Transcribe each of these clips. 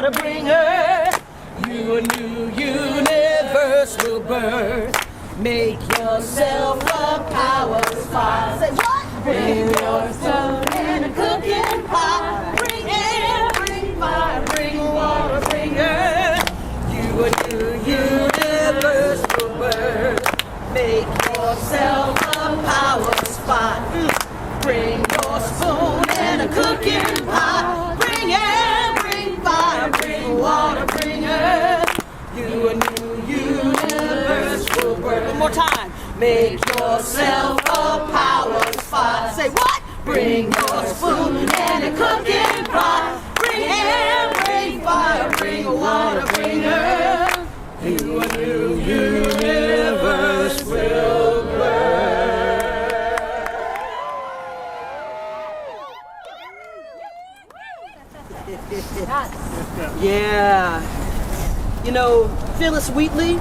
water bringer. You a new universe will birth. Make yourself a power spot. Say what? Bring yourself in a cooking pot. Bring air, bring fire, bring water bringer. You a new universe will birth. Make yourself a power spot. Bring your spoon and a cooking pot. Bring air, bring fire, bring water bringer. You a new universe will birth. One more time. Make yourself a power spot. Say what? Bring your spoon and a cooking pot. Bring air, bring fire, bring water bringer. You a new universe will birth. Yeah. You know, Phyllis Wheatley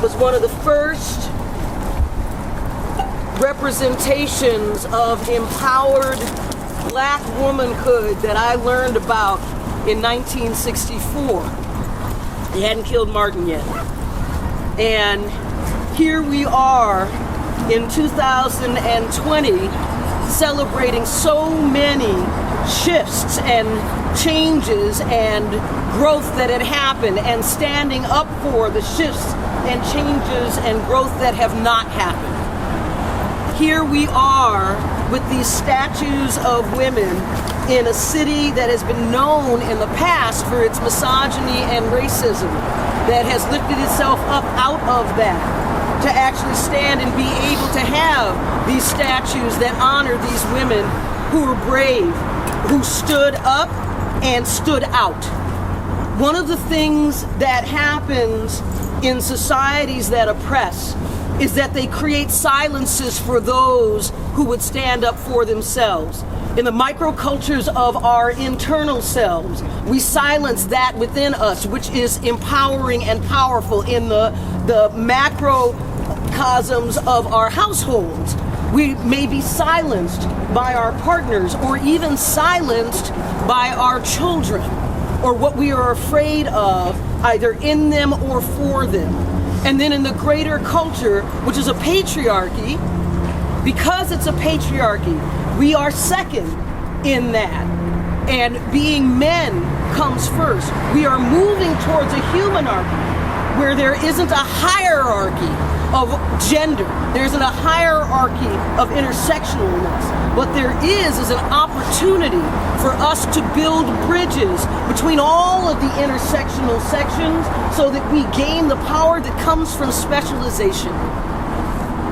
was one of the first representations of empowered black womanhood that I learned about in 1964. He hadn't killed Martin yet. And here we are in 2020 celebrating so many shifts and changes and growth that had happened and standing up for the shifts and changes and growth that have not happened. Here we are with these statues of women in a city that has been known in the past for its misogyny and racism, that has lifted itself up out of that to actually stand and be able to have these statues that honor these women who were brave, who stood up and stood out. One of the things that happens in societies that oppress is that they create silences for those who would stand up for themselves. In the microcultures of our internal selves, we silence that within us, which is empowering and powerful. In the macrocosms of our households, we may be silenced by our partners or even silenced by our children, or what we are afraid of, either in them or for them. And then in the greater culture, which is a patriarchy, because it's a patriarchy, we are second in that. And being men comes first. We are moving towards a humanarchy where there isn't a hierarchy of gender. There isn't a hierarchy of intersectionalness. What there is an opportunity for us to build bridges between all of the intersectional sections so that we gain the power that comes from specialization.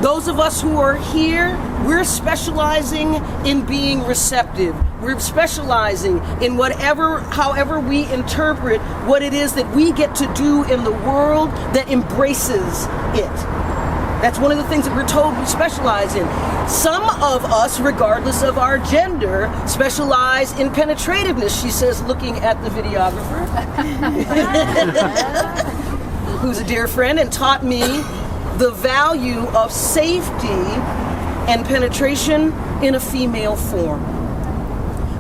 Those of us who are here, we're specializing in being receptive. We're specializing in however we interpret what it is that we get to do in the world that embraces it. That's one of the things that we're told we specialize in. Some of us, regardless of our gender, specialize in penetrativeness, she says, looking at the videographer, who's a dear friend and taught me the value of safety and penetration in a female form.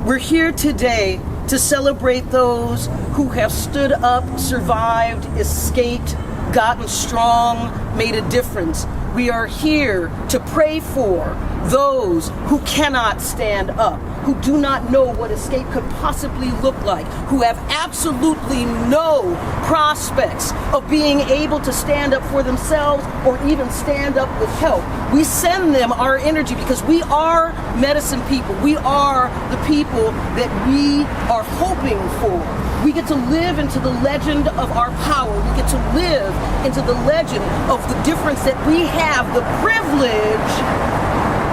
We're here today to celebrate those who have stood up, survived, escaped, gotten strong, made a difference. We are here to pray for those who cannot stand up, who do not know what escape could possibly look like, who have absolutely no prospects of being able to stand up for themselves or even stand up with help. We send them our energy because we are medicine people. We are the people that we are hoping for. We get to live into the legend of our power. We get to live into the legend of the difference that we have the privilege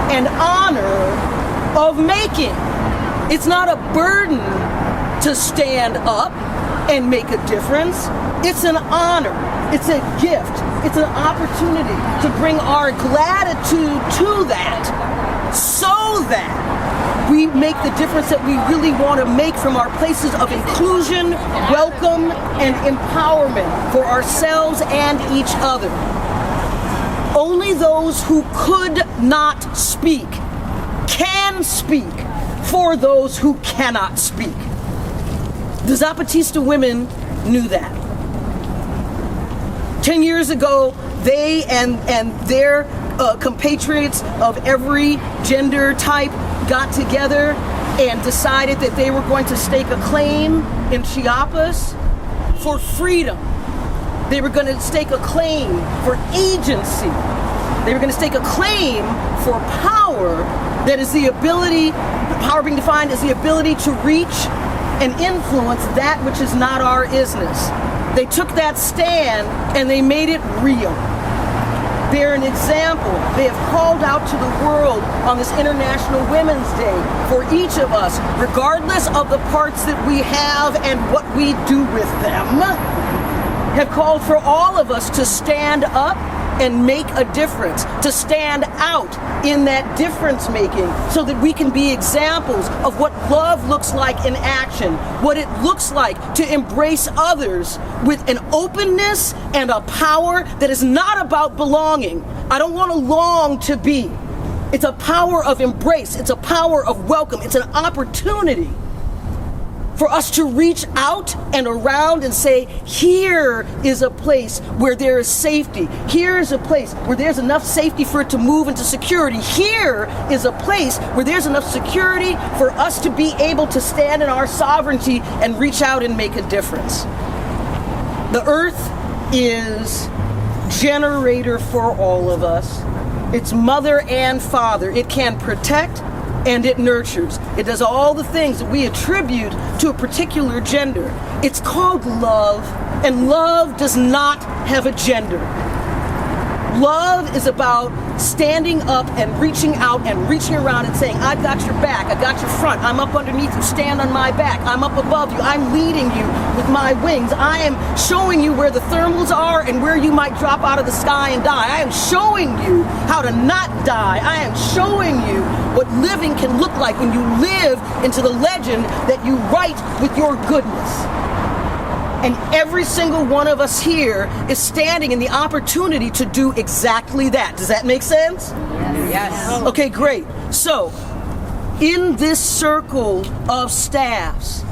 and honor of making. It's not a burden to stand up and make a difference. It's an honor. It's a gift. It's an opportunity to bring our gratitude to that so that we make the difference that we really want to make from our places of inclusion, welcome, and empowerment for ourselves and each other. Only those who could not speak can speak for those who cannot speak. The Zapatista women knew that. 10 years ago, they and their compatriots of every gender type got together and decided that they were going to stake a claim in Chiapas for freedom. They were going to stake a claim for agency. They were going to stake a claim for power, that is the ability, power being defined as the ability to reach and influence that which is not our isness. They took that stand and they made it real. They're an example. They have called out to the world on this International Women's Day for each of us, regardless of the parts that we have and what we do with them, have called for all of us to stand up and make a difference, to stand out in that difference making so that we can be examples of what love looks like in action, what it looks like to embrace others with an openness and a power that is not about belonging. I don't want to long to be. It's a power of embrace. It's a power of welcome. It's an opportunity for us to reach out and around and say, here is a place where there is safety. Here is a place where there's enough safety for it to move into security. Here is a place where there's enough security for us to be able to stand in our sovereignty and reach out and make a difference. The earth is generator for all of us. It's mother and father. It can protect and it nurtures. It does all the things that we attribute to a particular gender. It's called love, and love does not have a gender. Love is about standing up and reaching out and reaching around and saying, I've got your back, I've got your front, I'm up underneath you, stand on my back, I'm up above you, I'm leading you with my wings, I am showing you where the thermals are and where you might drop out of the sky and die. I am showing you how to not die. I am showing you what living can look like when you live into the legend that you write with your goodness. And every single one of us here is standing in the opportunity to do exactly that. Does that make sense? Yes. Okay, great. So, in this circle of staffs,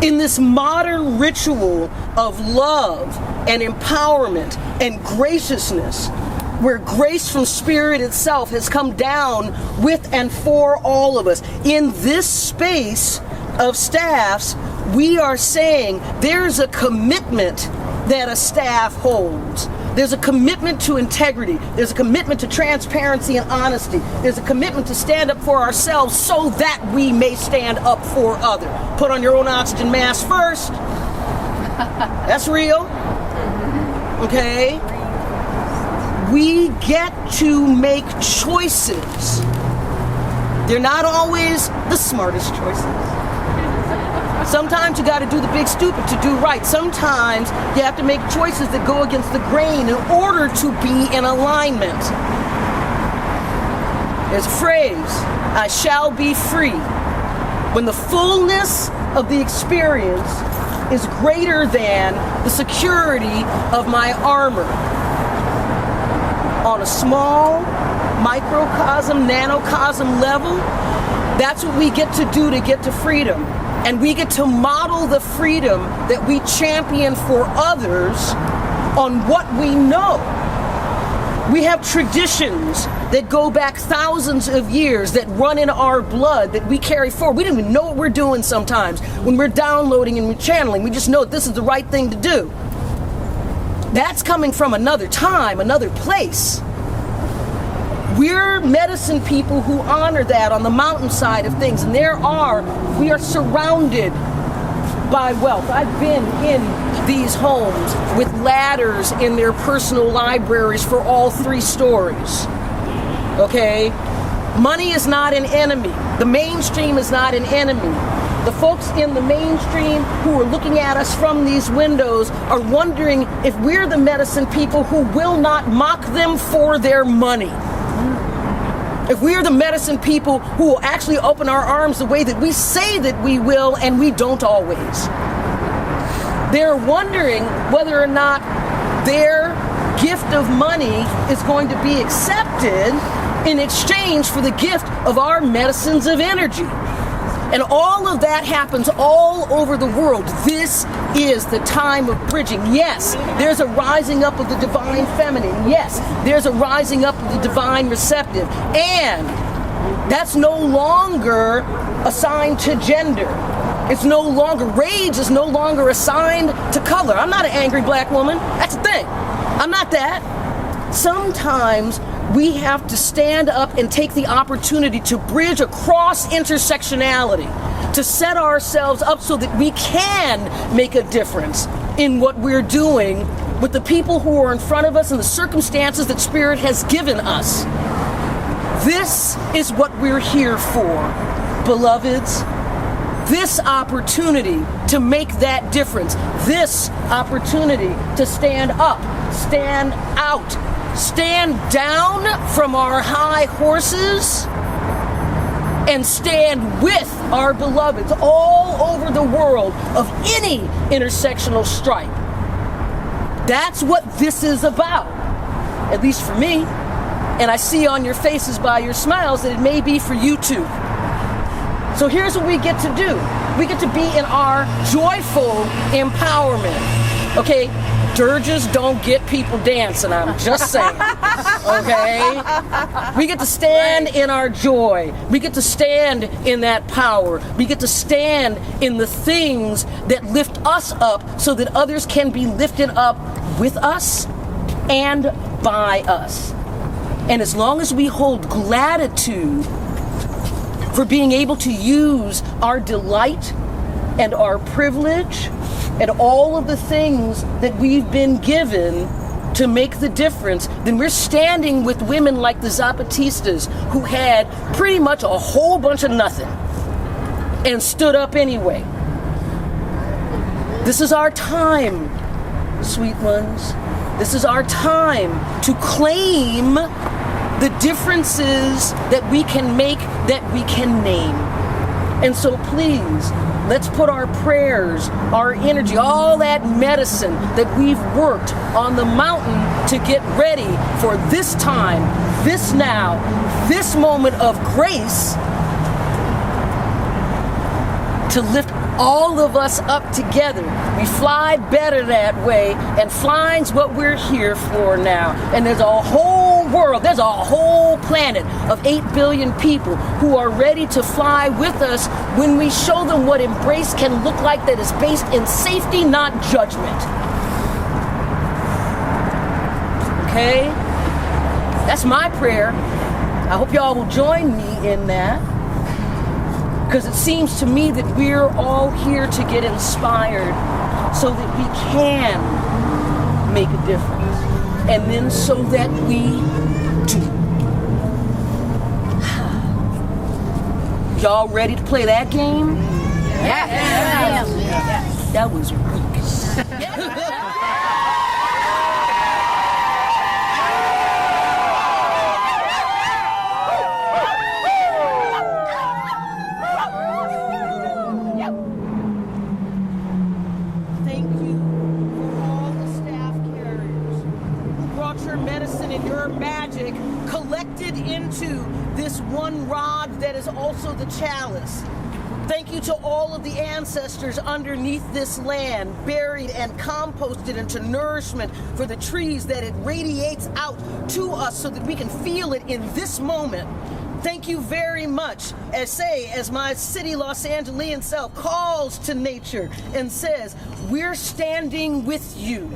in this modern ritual of love and empowerment and graciousness, where grace from Spirit itself has come down with and for all of us, in this space of staffs, we are saying there's a commitment that a staff holds. There's a commitment to integrity. There's a commitment to transparency and honesty. There's a commitment to stand up for ourselves so that we may stand up for others. Put on your own oxygen mask first. That's real. Okay? We get to make choices. They're not always the smartest choices. Sometimes you got to do the big stupid to do right. Sometimes you have to make choices that go against the grain in order to be in alignment. There's a phrase, I shall be free, when the fullness of the experience is greater than the security of my armor. On a small microcosm, nanocosm level, that's what we get to do to get to freedom. And we get to model the freedom that we champion for others on what we know. We have traditions that go back thousands of years that run in our blood that we carry forward. We don't even know what we're doing sometimes when we're downloading and we're channeling. We just know this is the right thing to do. That's coming from another time, another place. We're medicine people who honor that on the mountainside of things, and we are surrounded by wealth. I've been in these homes with ladders in their personal libraries for all 3 stories. Okay? Money is not an enemy. The mainstream is not an enemy. The folks in the mainstream who are looking at us from these windows are wondering if we're the medicine people who will not mock them for their money. If we are the medicine people who will actually open our arms the way that we say that we will, and we don't always. They're wondering whether or not their gift of money is going to be accepted in exchange for the gift of our medicines of energy. And all of that happens all over the world. This is the time of bridging. Yes, there's a rising up of the divine feminine. Yes, there's a rising up of the divine receptive. And that's no longer assigned to gender. It's no longer, rage is no longer assigned to color. I'm not an angry black woman. That's the thing. I'm not that. Sometimes we have to stand up and take the opportunity to bridge across intersectionality, to set ourselves up so that we can make a difference in what we're doing with the people who are in front of us and the circumstances that Spirit has given us. This is what we're here for, beloveds. This opportunity to make that difference. This opportunity to stand up, stand out, stand down from our high horses and stand with our beloveds all over the world of any intersectional stripe. That's what this is about, at least for me. And I see on your faces by your smiles that it may be for you too. So here's what we get to do. We get to be in our joyful empowerment. Okay, dirges don't get people dancing, I'm just saying. Okay? We get to stand in our joy. We get to stand in that power. We get to stand in the things that lift us up so that others can be lifted up with us and by us. And as long as we hold gratitude for being able to use our delight and our privilege and all of the things that we've been given to make the difference, then we're standing with women like the Zapatistas who had pretty much a whole bunch of nothing and stood up anyway. This is our time, sweet ones. This is our time to claim the differences that we can make, that we can name. And so please, let's put our prayers, our energy, all that medicine that we've worked on the mountain to get ready for this time, this now, this moment of grace to lift all of us up together. We fly better that way, and flying's what we're here for now. And there's a whole world, there's a whole planet of 8 billion people who are ready to fly with us when we show them what embrace can look like, that is based in safety, not judgment. Okay? That's my prayer. I hope y'all will join me in that. Because it seems to me that we're all here to get inspired so that we can make a difference. And then so that we do. Y'all ready to play that game? Yes. Yes. That was weak. Collected into this one rod that is also the chalice. Thank you to all of the ancestors underneath this land, buried and composted into nourishment for the trees that it radiates out to us so that we can feel it in this moment. Thank you very much, as my city Los Angelian self calls to nature and says, we're standing with you.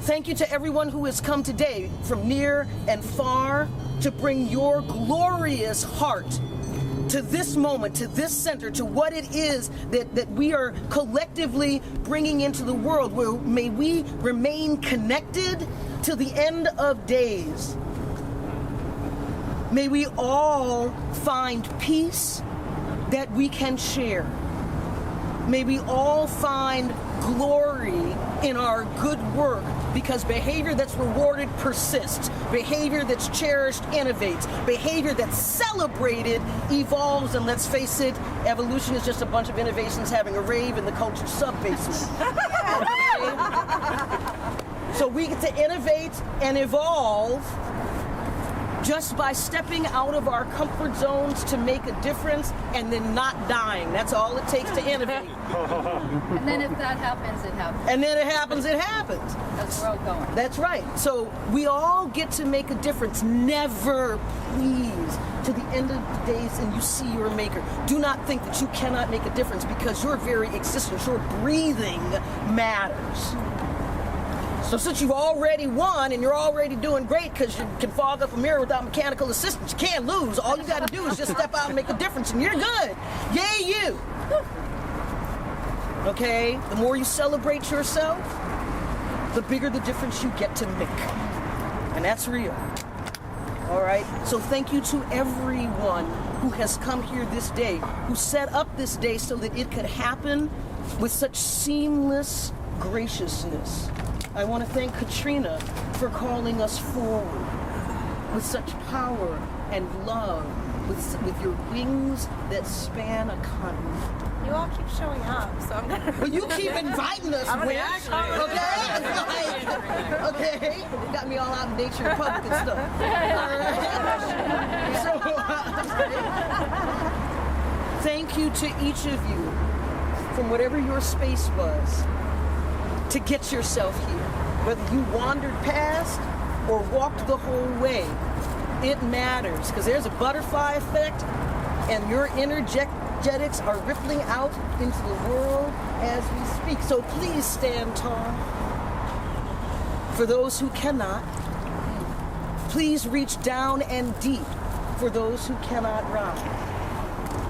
Thank you to everyone who has come today from near and far to bring your glorious heart to this moment, to this center, to what it is that we are collectively bringing into the world, where may we remain connected till the end of days. May we all find peace that we can share. May we all find glory in our good work, because behavior that's rewarded persists. Behavior that's cherished innovates. Behavior that's celebrated evolves. And let's face it, evolution is just a bunch of innovations having a rave in the culture sub-basement. Okay? So we get to innovate and evolve just by stepping out of our comfort zones to make a difference and then not dying. That's all it takes to innovate. And then if that happens, it happens. And then it happens, it happens. That's where we're all going. That's right. So we all get to make a difference. Never, please, to the end of the days and you see your maker, do not think that you cannot make a difference because your very existence, your breathing matters. So since you've already won and you're already doing great because you can fog up a mirror without mechanical assistance, you can't lose. All you got to do is just step out and make a difference and you're good. Yay, you. Okay? The more you celebrate yourself, the bigger the difference you get to make. And that's real. All right? So thank you to everyone who has come here this day, who set up this day so that it could happen with such seamless graciousness. I want to thank Katrina for calling us forward with such power and love, with your wings that span a continent. You all keep showing up, so I'm gonna. But you keep inviting us, okay? Okay? You got me all out in nature and public and stuff. All right? So, thank you to each of you from whatever your space was to get yourself here. Whether you wandered past or walked the whole way, it matters because there's a butterfly effect and your energetics are rippling out into the world as we speak. So please stand tall. For those who cannot, please reach down and deep for those who cannot rise.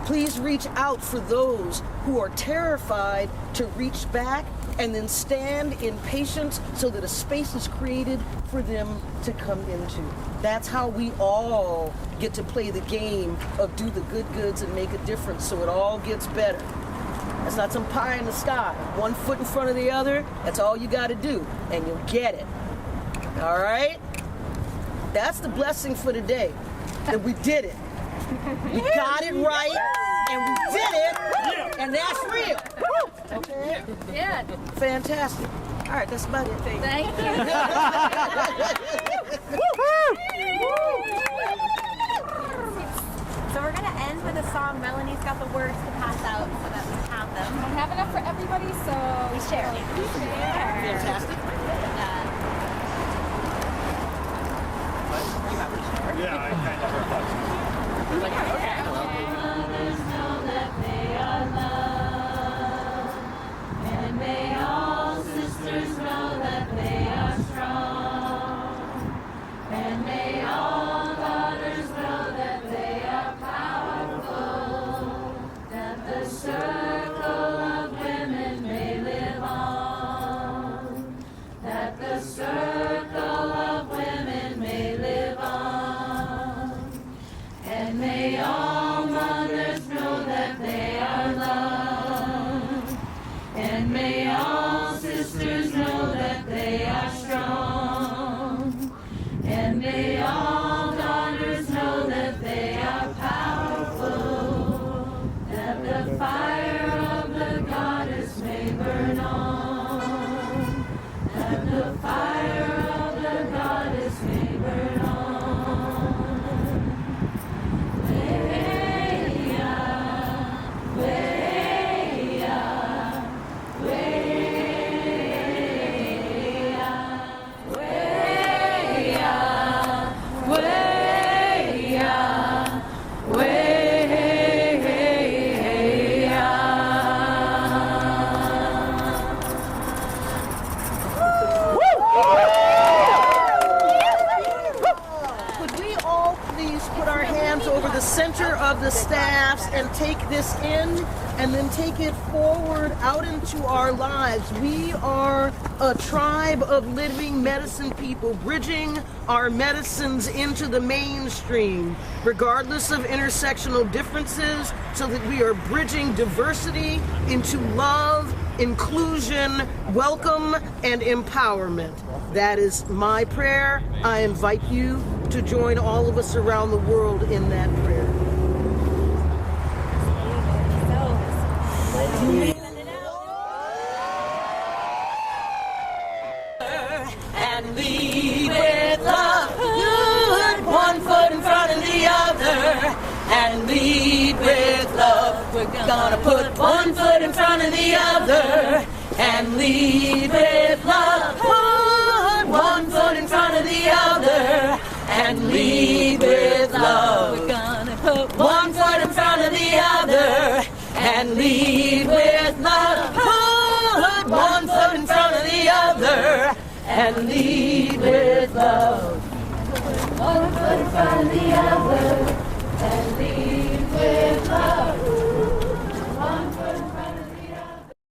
Please reach out for those who are terrified to reach back and then stand in patience so that a space is created for them to come into. That's how we all get to play the game of do the good goods and make a difference so it all gets better. That's not some pie in the sky. One foot in front of the other, that's all you got to do, and you'll get it. All right? That's the blessing for today, that we did it. We got it right, and we did it, and that's real. Okay? Yeah. Fantastic. All right, that's about it. Thank you. So we're gonna end with a song. Melanie's got the words to pass out so that we have them. I have enough for everybody, so We share. Fantastic. Yeah, I kind of heard that. May all sisters know that they are strong, and may all daughters know that they are powerful, that the circle of women may live on, that the circle of women may live on, and may all mothers know that they are loved, and may all sisters know that they are strong, and may all daughters know that they are powerful, that the fire of the goddess may burn on, that the fire of the goddess may burn on. The center of the staffs and take this in and then take it forward out into our lives. We are a tribe of living medicine people, bridging our medicines into the mainstream, regardless of intersectional differences, so that we are bridging diversity into love, inclusion, welcome, and empowerment. That is my prayer. I invite you to join all of us around the world in that prayer. And lead with love, good, one foot We're gonna put one foot in front of the other and lead with love. Put one foot in front of the other and lead with love. We're gonna put one foot in front of the other and lead with love. Put one foot in front of the other and lead with love. One foot in front of the other